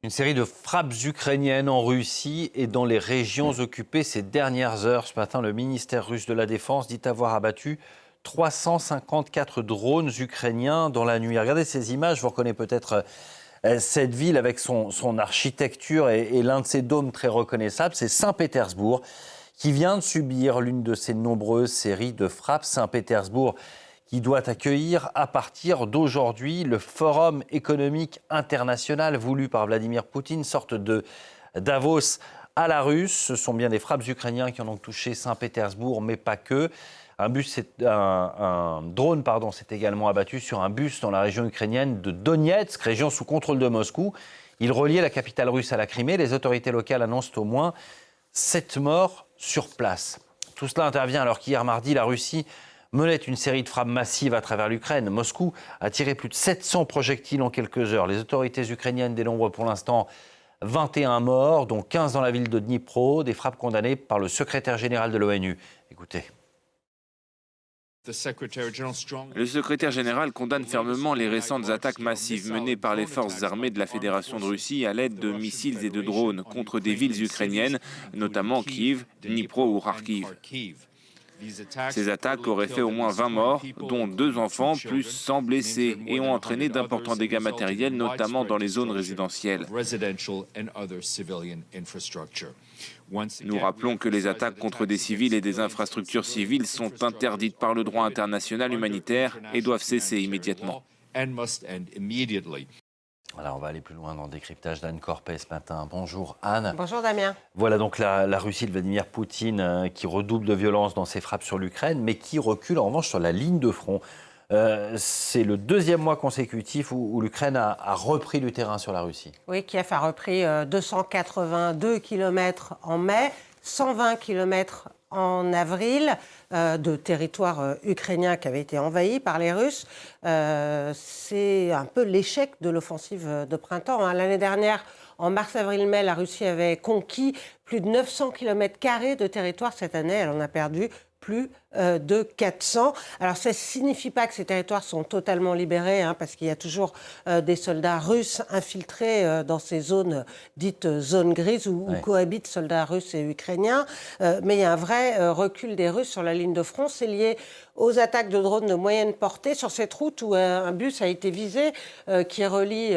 Une série de frappes ukrainiennes en Russie et dans les régions occupées ces dernières heures. Ce matin, le ministère russe de la Défense dit avoir abattu 354 drones ukrainiens dans la nuit. Regardez ces images, vous reconnaissez peut-être cette ville avec son architecture et l'un de ses dômes très reconnaissables, c'est Saint-Pétersbourg, qui vient de subir l'une de ces nombreuses séries de frappes. Saint-Pétersbourg qui doit accueillir à partir d'aujourd'hui le Forum économique international voulu par Vladimir Poutine, sorte de Davos à la russe. Ce sont bien des frappes ukrainiennes qui en ont touché Saint-Pétersbourg, mais pas que. Un drone s'est également abattu sur un bus dans la région ukrainienne de Donetsk, région sous contrôle de Moscou. Il reliait la capitale russe à la Crimée. Les autorités locales annoncent au moins 7 morts sur place. Tout cela intervient alors qu'hier mardi, la Russie menait une série de frappes massives à travers l'Ukraine. Moscou a tiré plus de 700 projectiles en quelques heures. Les autorités ukrainiennes dénombrent pour l'instant 21 morts, dont 15 dans la ville de Dnipro, des frappes condamnées par le secrétaire général de l'ONU. Écoutez. Le secrétaire général condamne fermement les récentes attaques massives menées par les forces armées de la Fédération de Russie à l'aide de missiles et de drones contre des villes ukrainiennes, notamment Kiev, Dnipro ou Kharkiv. Ces attaques auraient fait au moins 20 morts, dont 2 enfants, plus 100 blessés, et ont entraîné d'importants dégâts matériels, notamment dans les zones résidentielles. Nous rappelons que les attaques contre des civils et des infrastructures civiles sont interdites par le droit international humanitaire et doivent cesser immédiatement. Voilà, on va aller plus loin dans le décryptage d'Anne Corpet ce matin. Bonjour Anne. Bonjour Damien. Voilà donc la Russie de Vladimir Poutine qui redouble de violence dans ses frappes sur l'Ukraine, mais qui recule en revanche sur la ligne de front. C'est le 2e mois consécutif où l'Ukraine a repris du terrain sur la Russie. Oui, Kiev a repris 282 km en mai, 120 km en avril de territoire ukrainien qui avait été envahi par les Russes. C'est un peu l'échec de l'offensive de printemps. L'année dernière, en mars, avril, mai, la Russie avait conquis plus de 900 km² de territoire. Cette année, elle en a perdu plus de 400. Alors, ça ne signifie pas que ces territoires sont totalement libérés, parce qu'il y a toujours des soldats russes infiltrés dans ces zones dites zones grises où cohabitent soldats russes et ukrainiens. Mais il y a un vrai recul des Russes sur la ligne de front. C'est lié aux attaques de drones de moyenne portée sur cette route où un bus a été visé qui relie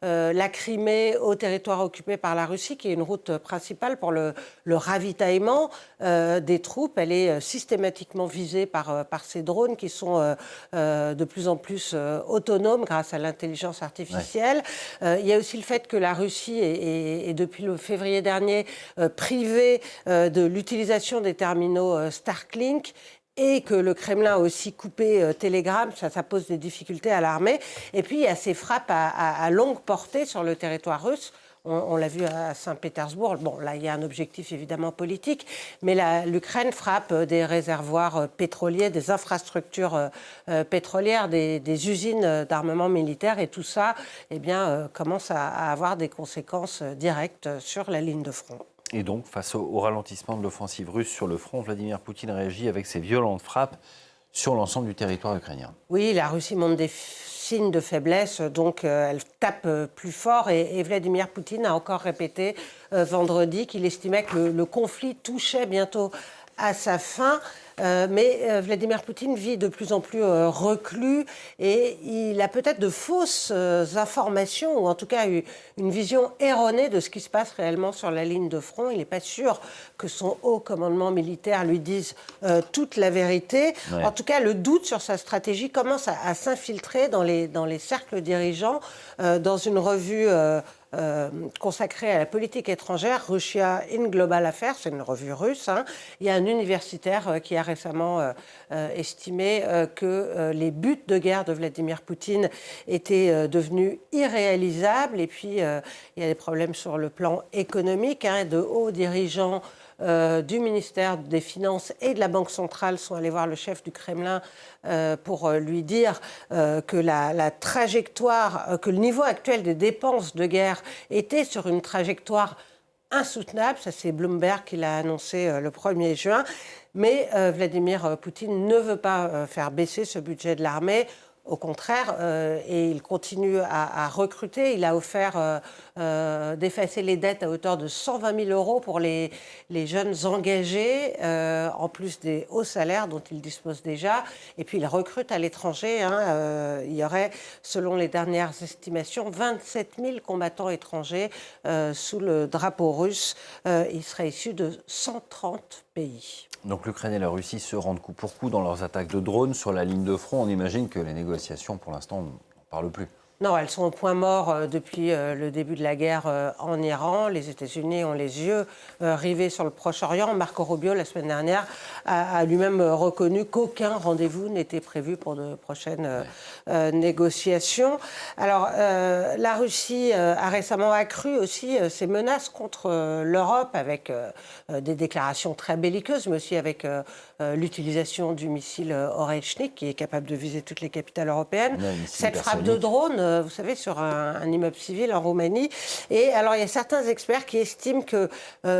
la Crimée au territoire occupé par la Russie, qui est une route principale pour le ravitaillement des troupes. Elle est systématiquement visée par ces drones qui sont de plus en plus autonomes grâce à l'intelligence artificielle. Il y a aussi le fait que la Russie est depuis le février dernier privée de l'utilisation des terminaux Starlink, et que le Kremlin a aussi coupé Telegram, ça pose des difficultés à l'armée. Et puis, il y a ces frappes à longue portée sur le territoire russe. On l'a vu à Saint-Pétersbourg. Bon, là, il y a un objectif évidemment politique, mais l'Ukraine frappe des réservoirs pétroliers, des infrastructures pétrolières, des usines d'armement militaire, et tout ça commence à avoir des conséquences directes sur la ligne de front. Et donc, face au ralentissement de l'offensive russe sur le front, Vladimir Poutine réagit avec ses violentes frappes sur l'ensemble du territoire ukrainien. Oui, la Russie montre des signes de faiblesse, donc elle tape plus fort. Et Vladimir Poutine a encore répété vendredi qu'il estimait que le conflit touchait bientôt à sa fin. Mais Vladimir Poutine vit de plus en plus reclus et il a peut-être de fausses informations, ou en tout cas une vision erronée de ce qui se passe réellement sur la ligne de front. Il n'est pas sûr que son haut commandement militaire lui dise toute la vérité. Ouais. En tout cas, le doute sur sa stratégie commence à s'infiltrer dans les cercles dirigeants. Dans une revue consacrée à la politique étrangère, Russia in Global Affairs, c'est une revue russe, il y a un universitaire qui a récemment estimé que les buts de guerre de Vladimir Poutine étaient devenus irréalisables. Et puis, il y a des problèmes sur le plan économique. De hauts dirigeants du ministère des Finances et de la Banque centrale sont allés voir le chef du Kremlin pour lui dire que la trajectoire, que le niveau actuel des dépenses de guerre était sur une trajectoire insoutenable. Ça, c'est Bloomberg qui l'a annoncé le 1er juin. Mais Vladimir Poutine ne veut pas faire baisser ce budget de l'armée. Au contraire, et il continue à recruter. Il a offert d'effacer les dettes à hauteur de 120 000 euros pour les jeunes engagés, en plus des hauts salaires dont il dispose déjà. Et puis il recrute à l'étranger. Il y aurait, selon les dernières estimations, 27 000 combattants étrangers sous le drapeau russe. Ils seraient issus de 130 pays. Donc l'Ukraine et la Russie se rendent coup pour coup dans leurs attaques de drones sur la ligne de front. On imagine que les négociations, pour l'instant, on n'en parle plus. Non, elles sont au point mort depuis le début de la guerre en Iran. Les États-Unis ont les yeux rivés sur le Proche-Orient. Marco Rubio, la semaine dernière, a lui-même reconnu qu'aucun rendez-vous n'était prévu pour de prochaines négociations. Alors, la Russie a récemment accru aussi ses menaces contre l'Europe avec des déclarations très belliqueuses, mais aussi avec l'utilisation du missile Oreshnik, qui est capable de viser toutes les capitales européennes. Cette frappe de drone, vous savez, sur un immeuble civil en Roumanie. Et alors, il y a certains experts qui estiment que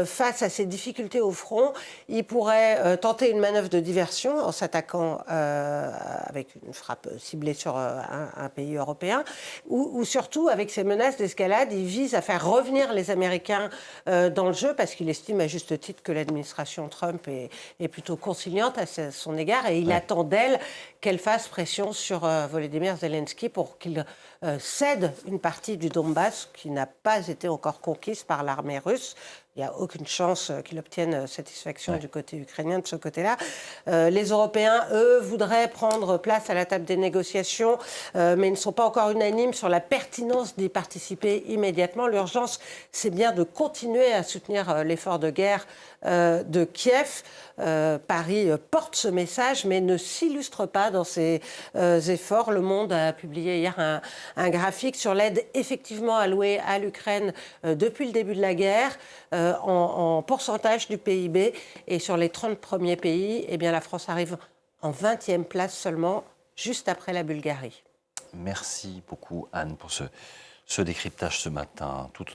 face à ces difficultés au front, il pourrait tenter une manœuvre de diversion en s'attaquant avec une frappe ciblée sur un pays européen, ou surtout, avec ces menaces d'escalade, il vise à faire revenir les Américains dans le jeu, parce qu'il estime à juste titre que l'administration Trump est plutôt conciliante à son égard, et il attend d'elle qu'elle fasse pression sur Volodymyr Zelensky pour qu'il cède une partie du Donbass qui n'a pas été encore conquise par l'armée russe. Il n'y a aucune chance qu'il obtienne satisfaction du côté ukrainien de ce côté-là. Les Européens, eux, voudraient prendre place à la table des négociations, mais ils ne sont pas encore unanimes sur la pertinence d'y participer immédiatement. L'urgence, c'est bien de continuer à soutenir l'effort de guerre de Kiev. Paris porte ce message, mais ne s'illustre pas dans ses efforts. Le Monde a publié hier un graphique sur l'aide effectivement allouée à l'Ukraine depuis le début de la guerre, en pourcentage du PIB. Et sur les 30 premiers pays, eh bien, la France arrive en 20e place seulement, juste après la Bulgarie. Merci beaucoup, Anne, pour ce décryptage ce matin. Tout